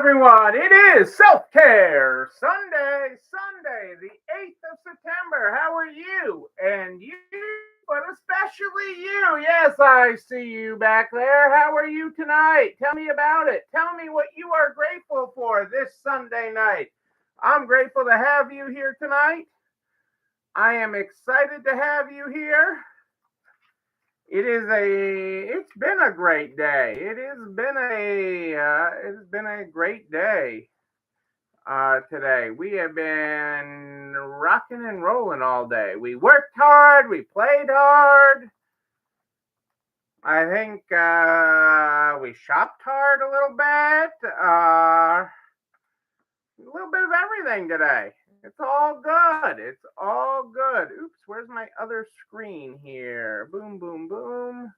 everyone. It is Self Care Sunday, the 8th of September. How are you? And you, but especially you. Yes, I see you back there. How are you tonight? Tell me about it. Tell me what you are grateful for this Sunday night. I'm grateful to have you here tonight. I am excited to have you here. It's been a great day. It's been a great day today. We have been rocking and rolling all day. We worked hard, we played hard. I think we shopped hard a little bit of everything today. It's all good. It's all good. Oops, where's my other screen here? Boom, boom, boom.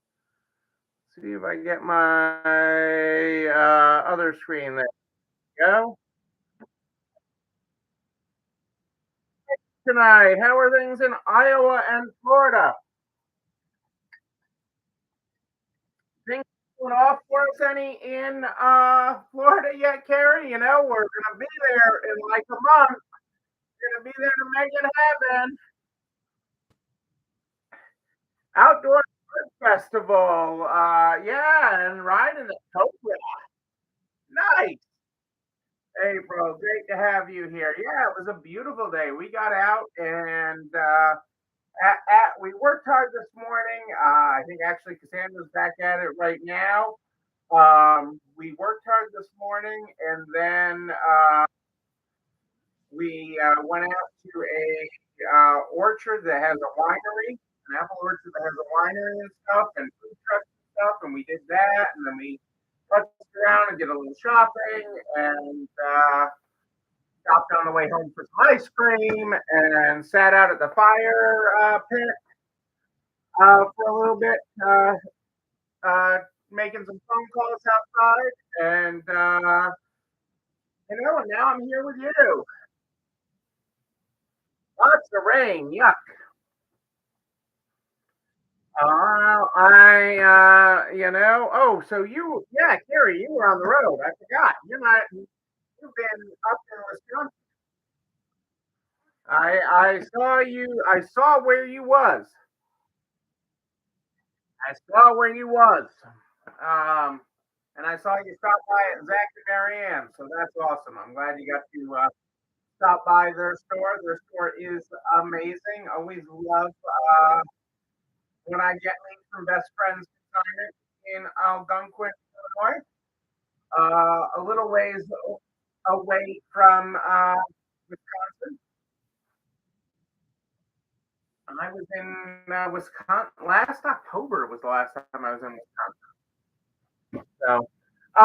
See if I get my other screen. There we go. Tonight, how are things in Iowa and Florida? Things going off for us any in Florida yet, Carrie? You know, we're gonna be there in like a month. We're gonna be there to make it happen. Outdoor Food Festival. Yeah, and right in October. Nice. April, great to have you here. Yeah, it was a beautiful day. We got out and we worked hard this morning. I think actually Cassandra's back at it right now. We worked hard this morning, and then we went out to a orchard that has a winery, an apple orchard that has a winery and stuff, and food trucks and stuff. And we did that, and then we putzed around and did a little shopping, and stopped on the way home for some ice cream, and sat out at the fire pit for a little bit, uh, making some phone calls outside, and and now I'm here with you. Lots of rain, yuck. Oh, so yeah, Carrie, you were on the road. I forgot. You've been up in Wisconsin. I saw you. I saw where you was. I saw where you was. Um, and I saw you stop by at Zach and Marianne. So that's awesome. I'm glad you got to stop by their store. Their store is amazing. Always love when I get links from Best Friends Consignment in Algonquin, Illinois, a little ways away from Wisconsin. I was in Wisconsin last October. Was the last time I was in Wisconsin. So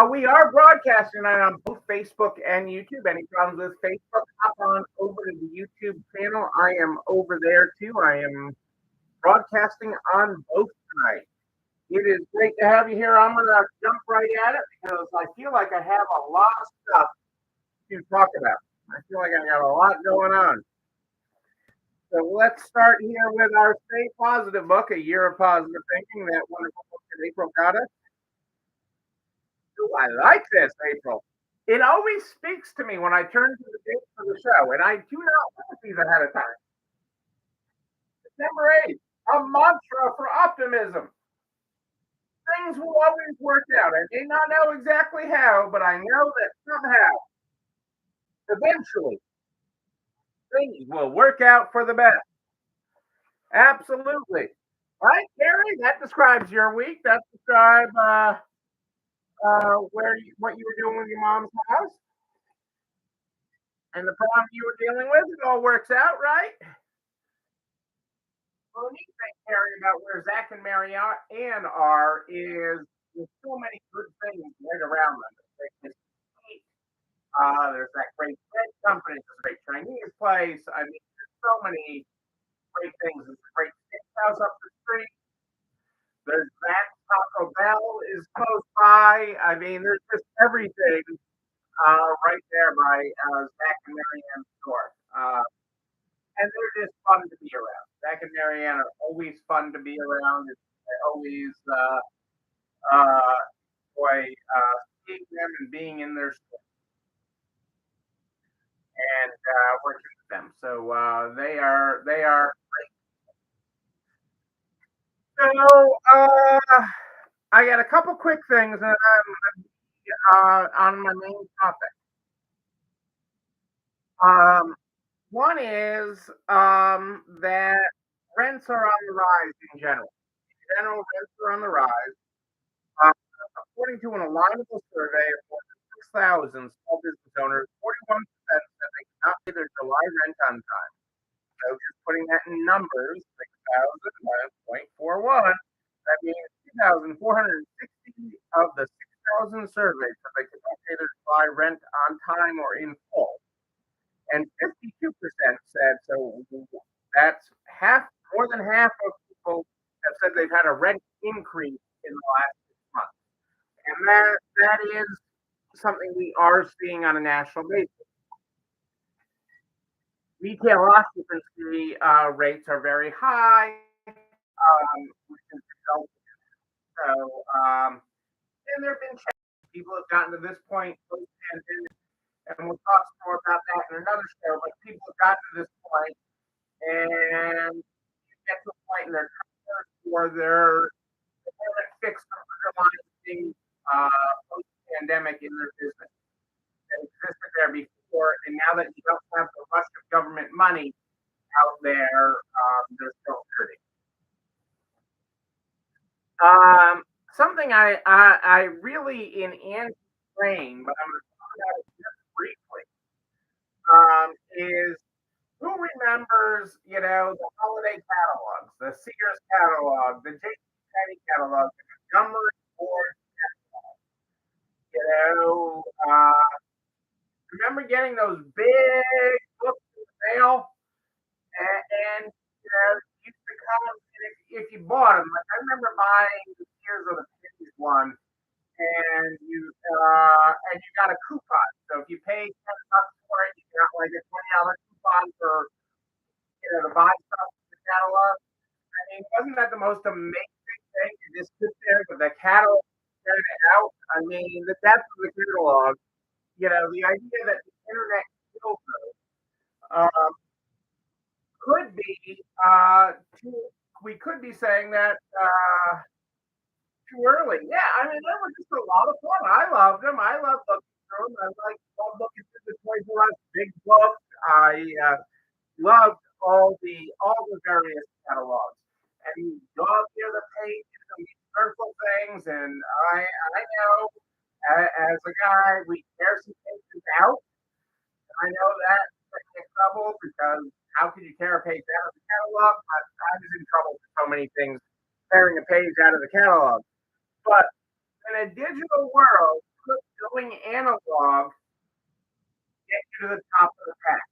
we are broadcasting on both Facebook and YouTube. Any problems with Facebook? Hop on over to the YouTube channel. I am over there too. I am broadcasting on both tonight. It is great to have you here. I'm going to jump right at it because I feel like I have a lot of stuff to talk about. I feel like I got a lot going on. So let's start here with our Stay Positive book, A Year of Positive Thinking, that wonderful book that April got us. Ooh, I like this, April. It always speaks to me when I turn to the date for the show, and I do not look these ahead of time. September 8th, a mantra for optimism. Things will always work out. I may not know exactly how, but I know that somehow, eventually, things will work out for the best. Absolutely. Right, Gary? That describes your week. That describes what you were doing with your mom's house and the problem you were dealing with. It all works out, right? Well, the neat thing, Gary, about where Zach and Mary Ann are is there's so many good things right around them. There's that great bread company. There's a great Chinese place. I mean, there's so many great things. There's a great steakhouse up the street. There's that Taco Bell is close by. I mean, there's just everything right there by Zach and Marianne's store. And they're just fun to be around. Zach and Marianne are always fun to be around. I always enjoy seeing them and being in their store. working with them. So they are. So I got a couple quick things on my main topic. Um, One is that rents are on the rise in general. In general, rents are on the rise. Uh, According to an Alignable survey of more than 6,000 small business owners, 41% said they could not pay their July rent on time. So just putting that in numbers, 6,000 minus 0.41, that means 2,460 of the 6,000 surveyed said they could not pay their July rent on time or in full. And 52% said so. That's half, more than half of people have said they've had a rent increase in the last 6 months. And that is something we are seeing on a national basis. Retail occupancy rates are very high, which is so. And there have been changes. People have gotten to this point post pandemic, and we'll talk more about that in another show. But people have gotten to this point, and get to a point in their careers where they haven't fixed some underlying things post pandemic in their business that existed there before, and now that you don't have the rush of government money out there, they're still hurting. Something I really in Anne's brain, but I'm going to talk about it just briefly, is who remembers, the holiday catalogs, the Sears catalog, the JCPenney catalog, the Montgomery Ward catalog. You know, remember getting those big books in the mail, and you used to come, and if you bought them, like I remember buying the Sears or the Pennies one, and you got a coupon. So if you paid $10 for it, you got like a $20 coupon for to buy stuff in the catalog. I mean, wasn't that the most amazing thing? You just sit there with the catalog printed out. I mean, the depth of the catalog. The idea that the internet killed those um, could be too. We could be saying that too early. Yeah, I mean, they were just a lot of fun. I loved them. I loved looking through them. Loved looking through the Toys R Us big books. I loved all the various catalogs. And you go up near the pages and you circle things. And I know as a guy, we tear some pages out. I know that in trouble because how could you tear a page out of the catalog? I was in trouble for so many things tearing a page out of the catalog. But in a digital world, going analog get you to the top of the pack.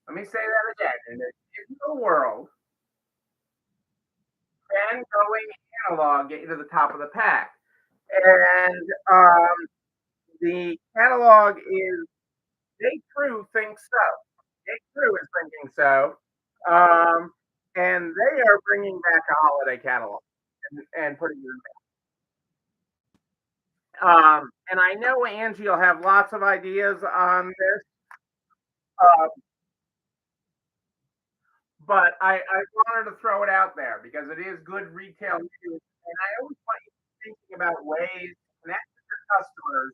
Let me say that again. In a digital world, can going analog get you to the top of the pack? And the catalog is J. Crew thinks so. J. Crew is thinking so. Um, and they are bringing back a holiday catalog and putting it in. And I know Angie will have lots of ideas on this, uh, but I wanted to throw it out there because it is good retail news, and I always want you thinking about ways to connect with your customers.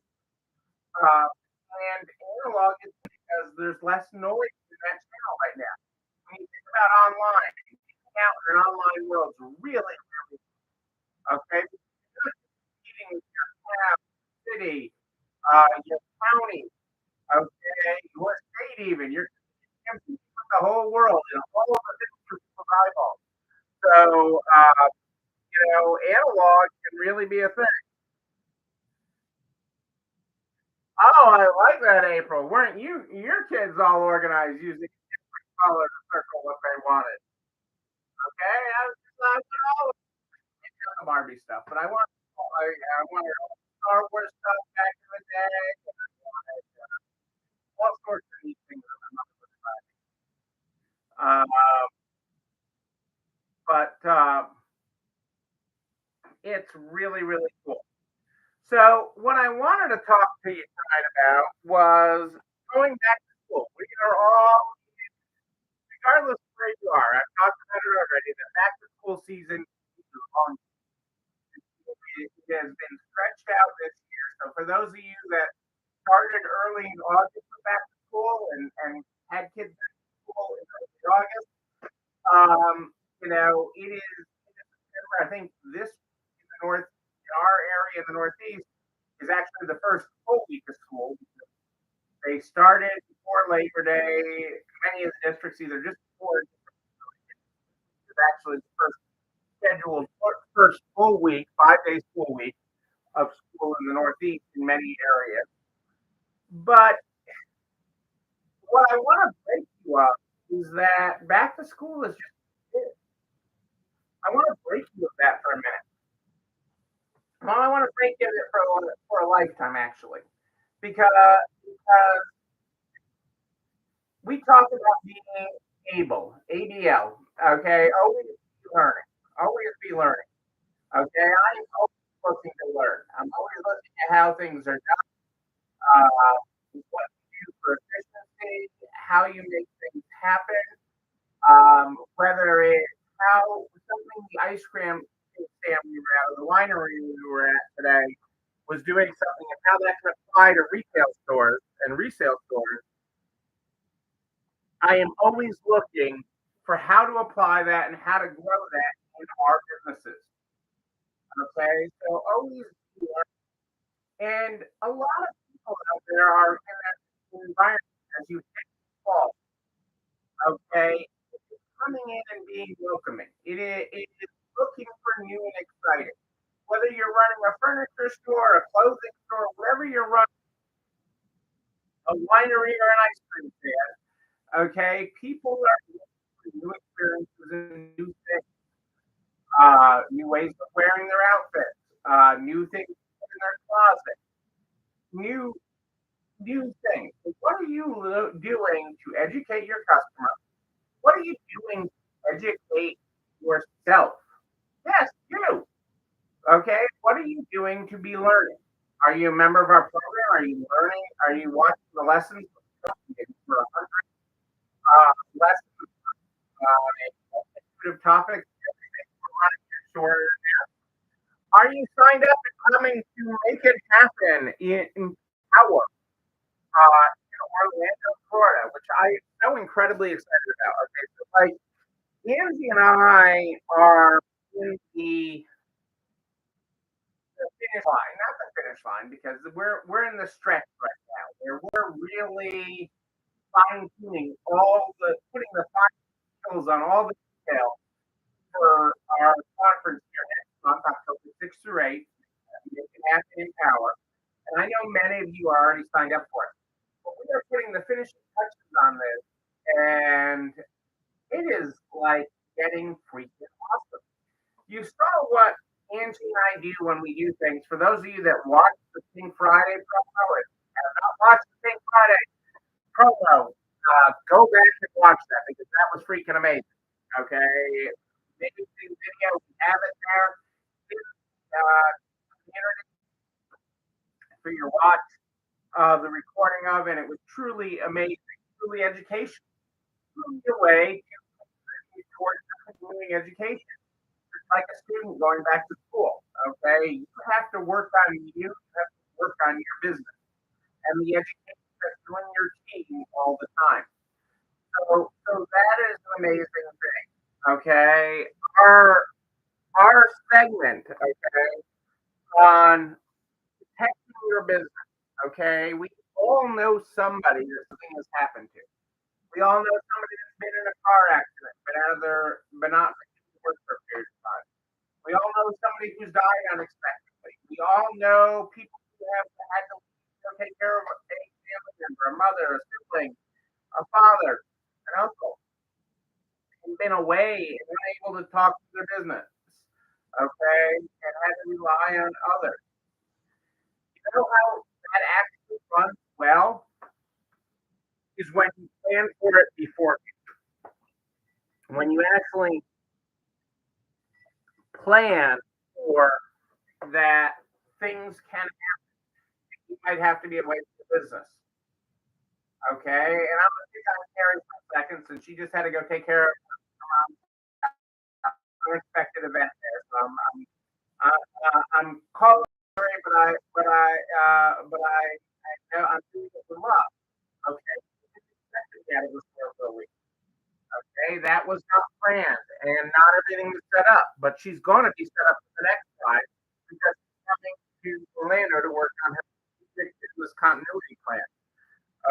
Uh, and analog is because there's less noise in that channel right now. When you think about online, getting out in an online world is really, really okay. You're competing with your town, city, your county, okay, your state, even. You're competing with the whole world and all of the different people's eyeballs. So, analog can really be a thing. Oh, I like that, April. Weren't your kids all organized using different color to circle what they wanted? Okay, I want all of the Barbie stuff, but I wanted all the Star Wars stuff back in the day. And I wanted all sorts of neat things that my mother would buy. Uh, but it's really, really cool. So, what I wanted to talk to you tonight about was going back to school. has been stretched out this year. So for those of you that started early in August with back to school and had kids back to school in early August, it is September. I think this in the north, in our area in the Northeast, is actually the first full week of school. They started before Labor Day. Many of the districts either just before, is actually the first scheduled first full week, 5 days full week of school in the Northeast in many areas. But what I want to break you up is that back to school is just it. I want to break you of that for a minute. Well, I want to break you of it for a lifetime, actually, because we talk about being able, ABL, okay, always be learning, always be learning, okay. I am always looking to learn. I'm always looking at how things are done, what you do for efficiency, how you make things happen, whether it's how something the ice cream stand we were at, or the winery we were at today was doing something and how that can apply to retail stores and resale stores. I am always looking for how to apply that and how to grow that in our businesses. Okay, so always and a lot of people out there are in that environment as you hit fall. Okay, it's coming in and being welcoming. It is looking for new and exciting. Whether you're running a furniture store, a clothing store, whatever you're running, a winery or an ice cream stand, okay, people are looking for new experiences and new things, new ways of wearing their outfits, new things in their closet, new things. So what are you doing to educate your customer? What are you doing to educate yourself? Yes, you. Okay. What are you doing to be learning? Are you a member of our program? Are you learning? Are you watching the lessons for 100 lessons on a multitude of topics? Sure. Are you signed up and coming to make it happen in Power, in Orlando, Florida, which I am so incredibly excited about? Okay, so like Angie and I are in the finish line, not the finish line, because we're in the stretch right now. Where we're really fine tuning putting the fine needles on all the details for our conference here next month, October 6th through 8th, Make It Happen in Power. And I know many of you are already signed up for it. But we are putting the finishing touches on this, and it is like getting freaking awesome. You saw what Angie and I do when we do things. For those of you that watch the Pink Friday promo and have not watched the Pink Friday promo, go back and watch that because that was freaking amazing. Okay, amazing video. We have it there. Community for your watch the recording of, and it was truly amazing, truly educational, truly a way to contribute towards continuing education. It's like a student going back to school. Okay, you have to work on you have to work on your business and the education that's doing your team all the time. So that is an amazing thing. Okay, our our segment, okay, on protecting your business. Okay, we all know somebody that something has happened to. We all know somebody that's been in a car accident, but not work for a period of time. We all know somebody who's died unexpectedly. We all know people who have had to take care of a family member, a mother, a sibling, a father, an uncle, and been away and unable to talk to their business. Okay, and had to rely on others. You know how that actually runs well is when you plan for it before. When you actually plan for that things can happen. You might have to be away from the business. Okay. And I'm going to pick on Carrie for a second since she just had to go take care of an unexpected event there. So I'm calling sorry, but I know I'm doing it with love. Okay, yeah, it was for a week. Okay, that was not planned, and not everything was set up. But she's going to be set up for the next time because she's coming to Orlando to work on her business continuity plan.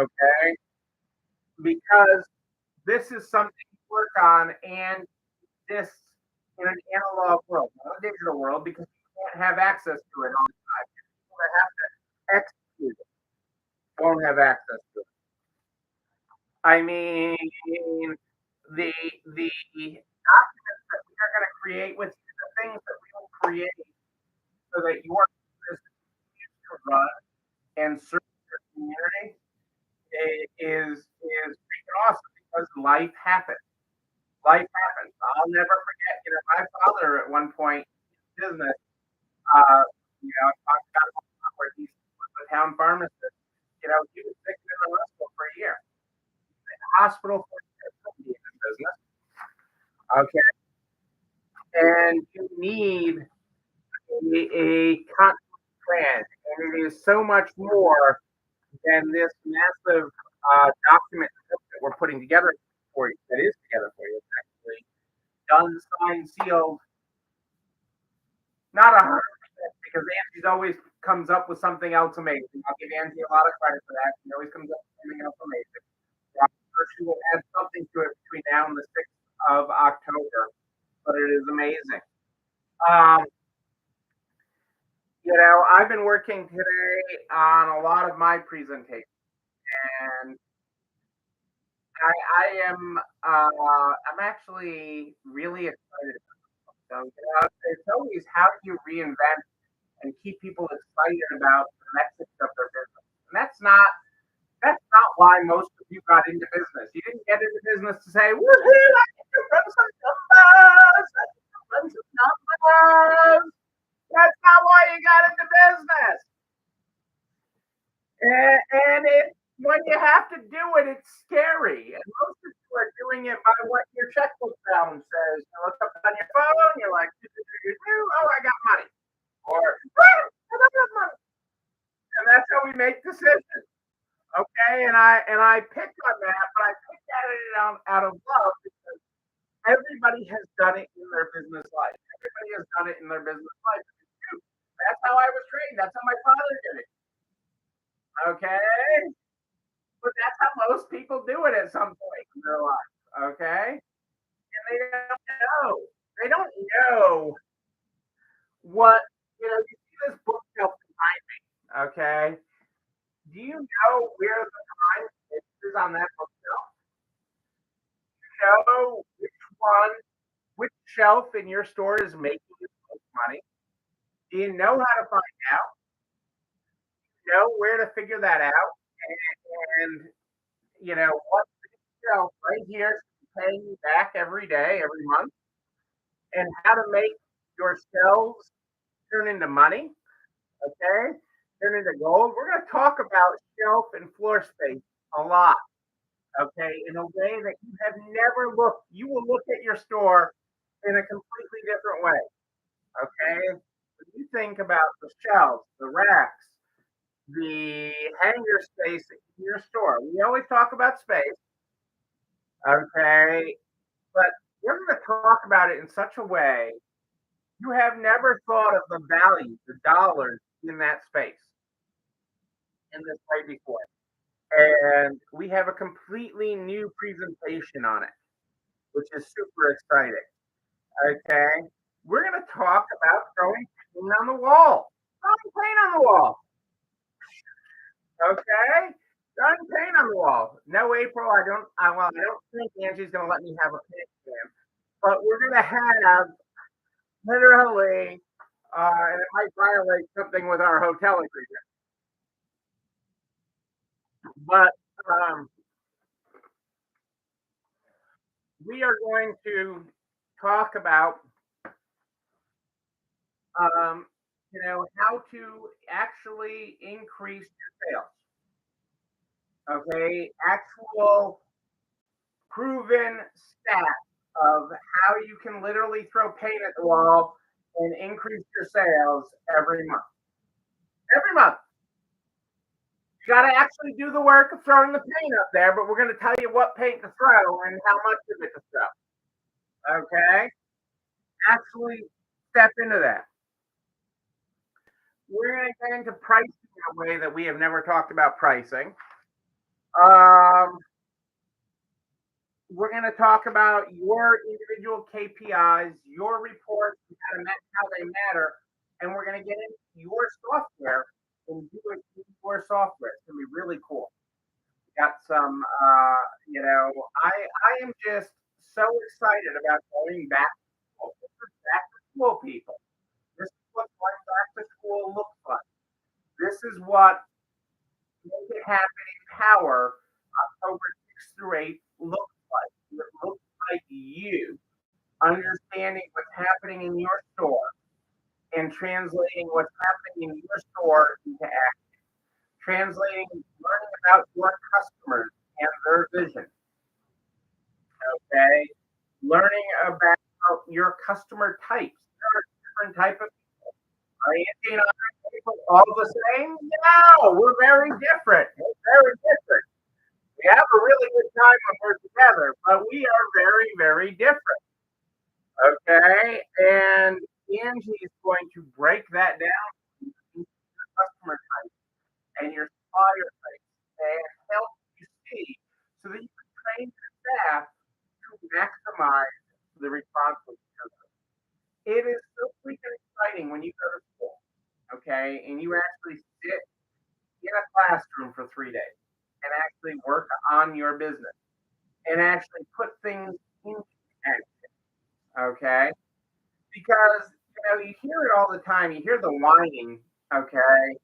Okay, because this is something to work on, and this in an analog world, not a digital world, because you can't have access to it all the time. People that have to execute it don't have access to it. I mean, the documents that we are going to create with you, the things that we will create so that your business continues to run and serve your community is freaking awesome because life happens. Life happens. I'll never forget. My father at one point in business, uh, talked about where he was a town pharmacist. He was sick in the hospital for a year. In the hospital for a year. In business. Okay, and you need a constant plan, and it is so much more than this massive document that we're putting together for you. That is together for you. It's actually done, signed, sealed. Not 100% because Angie always comes up with something else amazing. I'll give Angie a lot of credit for that. She always comes up with something else amazing. I'm sure she will add something to it between now and the 6th of October, but it is amazing. Um, I've been working today on a lot of my presentations, and I'm actually really excited. So, it's always how do you reinvent and keep people excited about the message of their business. And that's not why most of you got into business. You didn't get into business to say, woohoo, I can run some numbers, I can run some numbers. That's not why you got into business. And when you have to do it, it's scary. And most of you are doing it by what your checkbook balance says. You look up on your phone, you're like, oh, I got money. Or, I don't have money. And that's how we make decisions. Okay, and I picked on that, but I picked at it out of love because everybody has done it in their business life. Everybody has done it in their business life. That's how I was trained. That's how my father did it. Okay, but that's how most people do it at some point in their life. Okay, and they don't know. They don't know what you see this bookshelf behind me. Okay, do you know where the time is on that bookshelf? Know which shelf in your store is making you the most money? Do you know how to find out? Know where to figure that out? And what shelf right here is paying you back every day, every month, and how to make your shelves turn into money, okay? Turn into gold. We're going to talk about shelf and floor space a lot, okay? In a way that you have never looked. You will look at your store in a completely different way. Okay, when you think about the shelves, the racks, the hanger space in your store, we always talk about space. Okay, but we're going to talk about it in such a way you have never thought of the value, the dollars in that space in this way before. And we have a completely new presentation on it, which is super exciting. Okay, we're going to talk about throwing paint on the wall. Throwing paint on the wall. Okay, throwing paint on the wall. No, April. I don't think Angie's going to let me have a paint jam, but we're going to have literally, and it might violate something with our hotel agreement. But we are going to talk about how to actually increase your sales. Okay, actual proven stats of how you can literally throw paint at the wall and increase your sales every month. Every month. You got to actually do the work of throwing the paint up there, but we're going to tell you what paint to throw and how much of it to throw. Okay? Actually step into that. We're going to get into pricing in a way that we have never talked about pricing. Um, we're going to talk about your individual KPIs, your reports, and how they matter, and we're going to get into your software and do it in your software. It's going to be really cool. Got some, I am just so excited about going back to school. This is back to school, people. This is what going back to school looks like. This is what Make It Happen in Power October 6th through 8th looks like. It looks like you understanding what's happening in your store and translating what's happening in your store into action. Translating, learning about your customers and their vision. Okay, learning about your customer types. There are different type of people. Are Andy and I all the same? No, we're very different. We're very different. We have a really good time when we're together, but we are very, very different. Okay, and Angie is going to break that down into your customer type and your supplier type and help you see so that you can train your staff to maximize the response. It is so freaking exciting when you go to school, okay, and you actually sit in a classroom for 3 days and actually work on your business and actually put things into action, okay? Because you hear it all the time. You hear the whining, okay,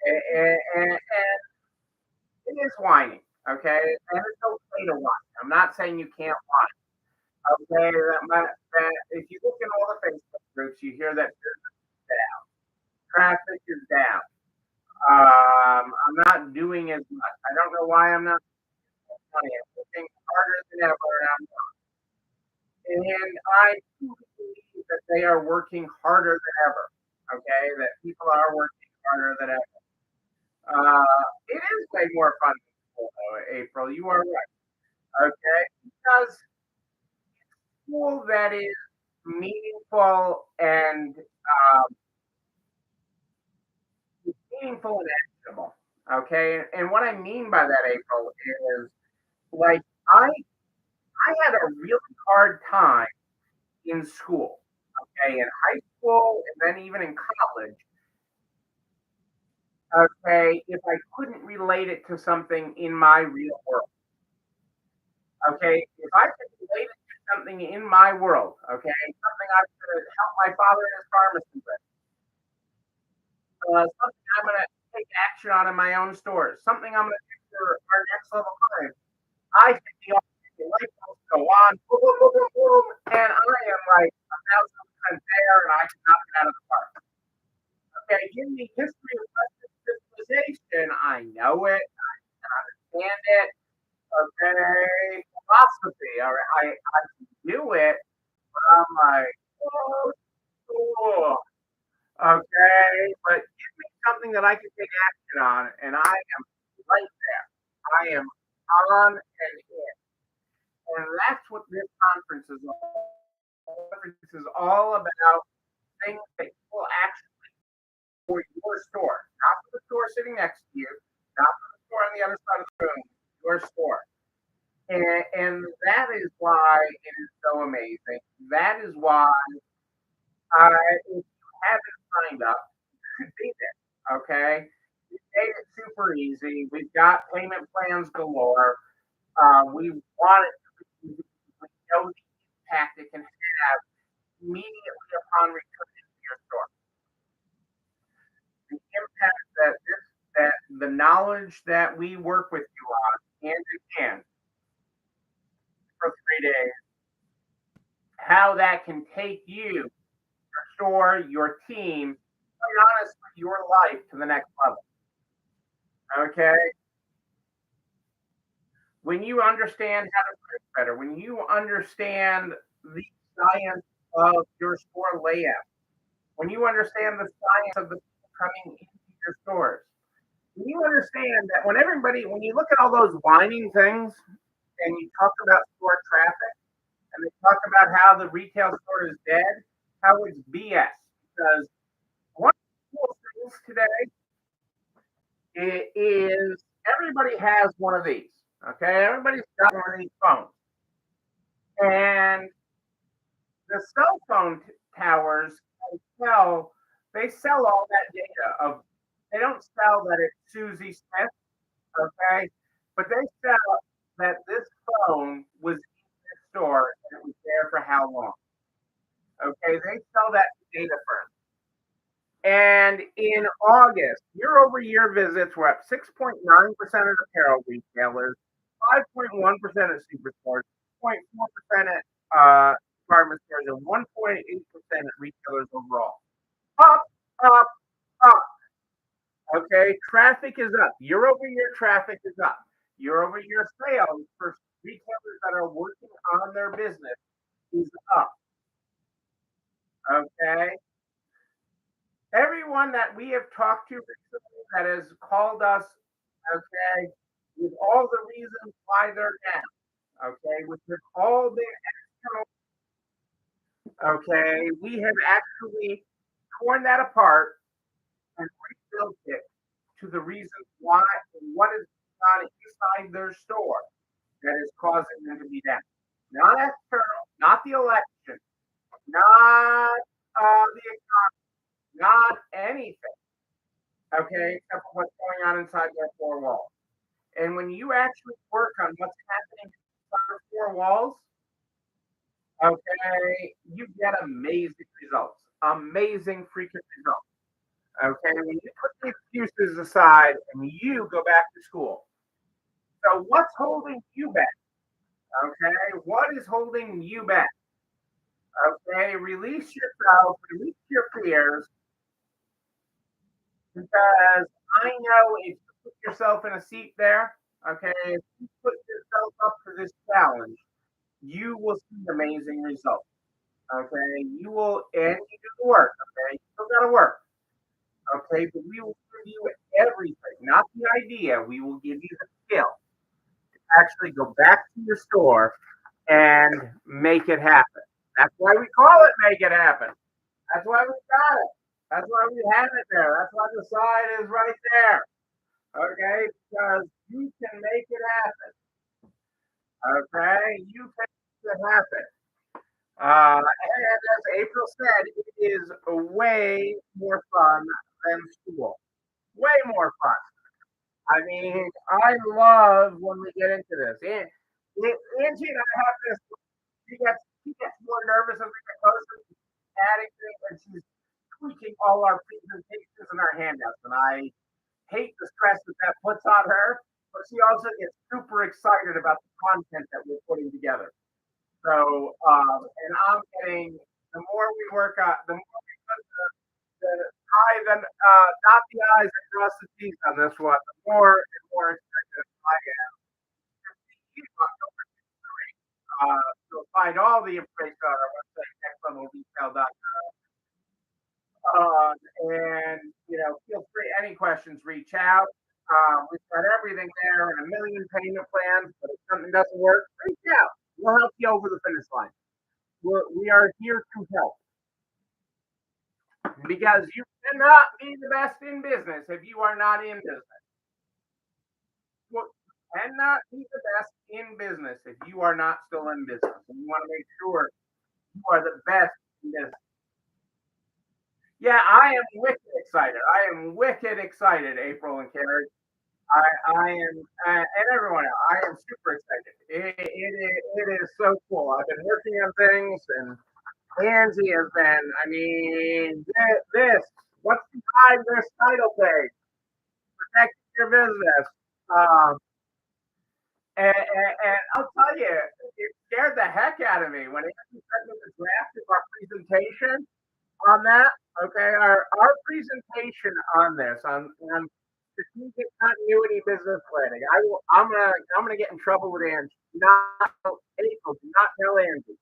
and it is whining, okay, and it's okay to whine. I'm not saying you can't whine. Okay, that if you look in all the Facebook groups, you hear that business is down, traffic is down. I'm not doing as much. I don't know why I'm not making money. I'm working harder than ever, and I truly believe that they are working harder than ever. Okay, that people are working harder than ever. It is way more fun than school, though, April. You are right. Okay, because school that is meaningful and meaningful and actionable. Okay, and what I mean by that, April, is like I I had a really hard time in school. Okay, in high school and then even in college. Okay, if I couldn't relate it to something in my real world. Okay, if I could relate it to something in my world. Okay, something I could help my father in his pharmacy with. Something I'm going to take action on in my own stores. Something I'm going to do for our next level client. I think the light bulbs go on, boom, boom, boom, boom, boom, and I am like 1,000% there, and I can knock it out of the park. Okay, give me history of Western civilization. I know it. I can understand it. Okay, philosophy. All right, I can do it. But I'm like, oh, cool. Okay, but give me something that I can take action on, and I am right there. I am on and in. And that's what this conference is all. This is all about things that people actually for your store, not for the store sitting next to you, not for the store on the other side of the room, your store. And that is why it is so amazing. That is why if you haven't signed up, you should be there. Okay, we made it super easy. We've got payment plans galore. We want it to be easy. We know the impact it can have immediately upon returning to your store. The impact that the knowledge that we work with you on hand in hand for 3 days, how that can take you, your store, your team, quite honestly, your life to the next level. Okay? When you understand how to print better, when you understand the science of your store layout, when you understand the science of the people coming into your stores, when you understand that when you look at all those whining things and you talk about store traffic and they talk about how the retail store is dead, how it's BS. Because one of the cool things today is everybody has one of these. Okay, everybody's got one of these phones, and the cell phone towers sell. They sell all that data of. They don't sell that it's Susie Smith, okay, but they sell that this phone was in the store and it was there for how long. Okay, they sell that data first. And in August, year-over-year visits were up 6.9% at apparel retailers, 5.1% at superstores, 0.4% at department stores, and 1.8% at retailers overall. Up, up, up. Okay, traffic is up. Year-over-year traffic is up. Year-over-year sales for retailers that are working on their business is up. Okay, everyone that we have talked to recently that has called us, okay, with all the reasons why they're down, okay, which have all been external, okay, we have actually torn that apart and rebuilt it to the reasons why and what is on inside their store that is causing them to be down. Not external, not the election, not the economy, not anything. Okay, except for what's going on inside their four walls. And when you actually work on what's happening inside their four walls, okay, you get amazing results. Amazing freaking results. Okay, when you put the excuses aside and you go back to school. So what's holding you back? Okay, what is holding you back? Okay, release yourself, release your fears, because I know if you put yourself in a seat there, okay, if you put yourself up for this challenge, you will see amazing results. Okay, you will, and you do the work. Okay, you still got to work. Okay, but we will give you everything, not the idea. We will give you the skill to actually go back to your store and make it happen. That's why we call it Make It Happen. That's why we got it. That's why we have it there. That's why the sign is right there. Okay, because you can make it happen. Okay, you can make it happen. And as April said, it is way more fun than school. Way more fun. I mean, I love when we get into this. And Angie and I have this. She gets more nervous as we get closer. She's adding things, and she's tweaking all our presentations and our handouts. And I hate the stress that that puts on her, but she also gets super excited about the content that we're putting together. So, and I'm getting the more we work on, the more we put the I then dot the I's and cross the T's on this one, the more and more excited I am to see October 3. You'll find all the information on our website, nextlevelretail.com. And feel free. Any questions, reach out. We've got everything there and a million payment plans. But if something doesn't work, reach out. We'll help you over the finish line. We are here to help, because you cannot be the best in business if you are not in business. You cannot be the best in business if you are not still in business. And you want to make sure you are the best in business. Yeah, I am wicked excited. I am wicked excited, April and Carrie. I am, and everyone else, I am super excited. It is so cool. I've been working on things, and Angie has been, I mean, what's behind this title page? Protecting your business. Um, and I'll tell you, it scared the heck out of me when Angie sent me the draft of our presentation on that. Okay, our presentation on this on strategic continuity business planning. I'm gonna get in trouble with Angie. Not April. Do not tell Angie.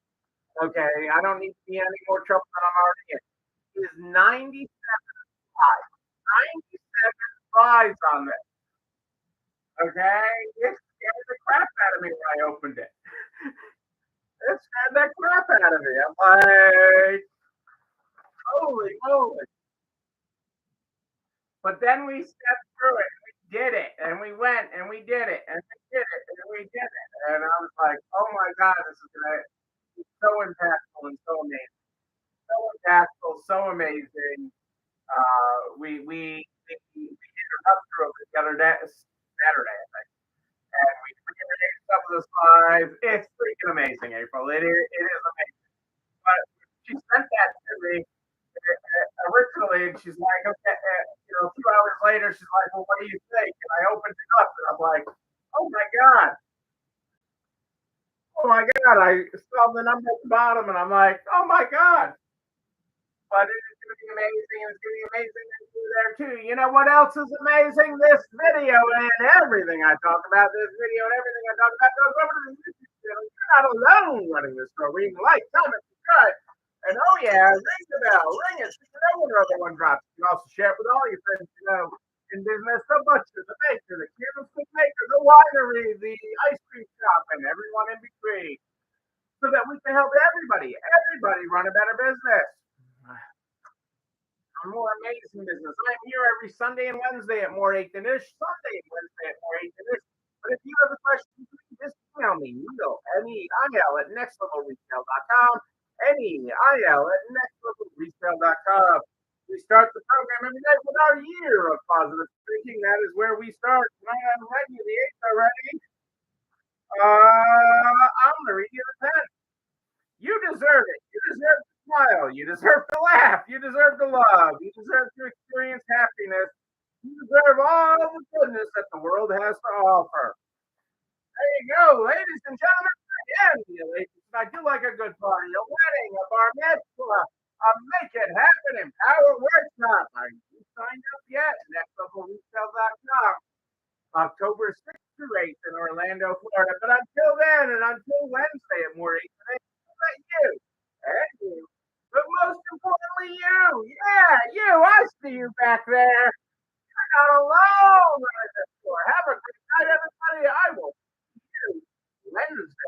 Okay, I don't need to be any more trouble than I'm already in. He is 97 tries. 97 tries on this. Okay, it scared the crap out of me when I opened it. It scared the crap out of me. I'm like, holy moly. But then we stepped through it. We did it, and we went, and we did it, and we did it, and we did it. And I was like, oh my God, this is gonna be so impactful and so amazing. So impactful, so amazing. We did a run through of it the other day, Saturday, I think, and we recreated some of the slides. It's freaking amazing, April. It is amazing. But she sent that to me originally, and she's like, okay, 2 hours later, she's like, well, what do you think? And I opened it up, and I'm like, oh my God. Oh my God. I saw the number at the bottom, and I'm like, oh my God. But it is going to be amazing, and it's going to be amazing to do there too. You know what else is amazing? This video and everything I talk about, this video and everything I talk about goes over to the YouTube channel. You're not alone running this show. Read, like, comment, subscribe. And oh yeah, ring the bell, ring it so you know when another one drops. You can also share it with all your friends you know in business, the butcher, the baker, the candlestick maker, the winery, the ice cream shop, and everyone in between. So that we can help everybody run a better business. A more amazing business. I'm here every Sunday and Wednesday at More 8 Than Ish, Sunday and Wednesday at More 8 Than Ish. But if you have a question, just email me, Neil, Neil at nextlevelretail.com, Neil at nextlevelretail.com. We start the program every night with our year of positive thinking. That is where we start. Tonight I'm ready. The 8th already. I'm going to read you the 10th. You deserve it. You deserve to smile. You deserve to laugh. You deserve to love. You deserve to experience happiness. You deserve all the goodness that the world has to offer. There you go, ladies and gentlemen. I do like a good party, a wedding, a bar mitzvah, a make it happen empower workshop. Are you signed up yet? NextLevelRetail.com. October 6th through 8th in Orlando, Florida. But until then, and until Wednesday at More 8 Than Ish, you and you. But most importantly, you. Yeah, you. I see you back there. You're not alone. Have a great night, everybody. I will see you Wednesday.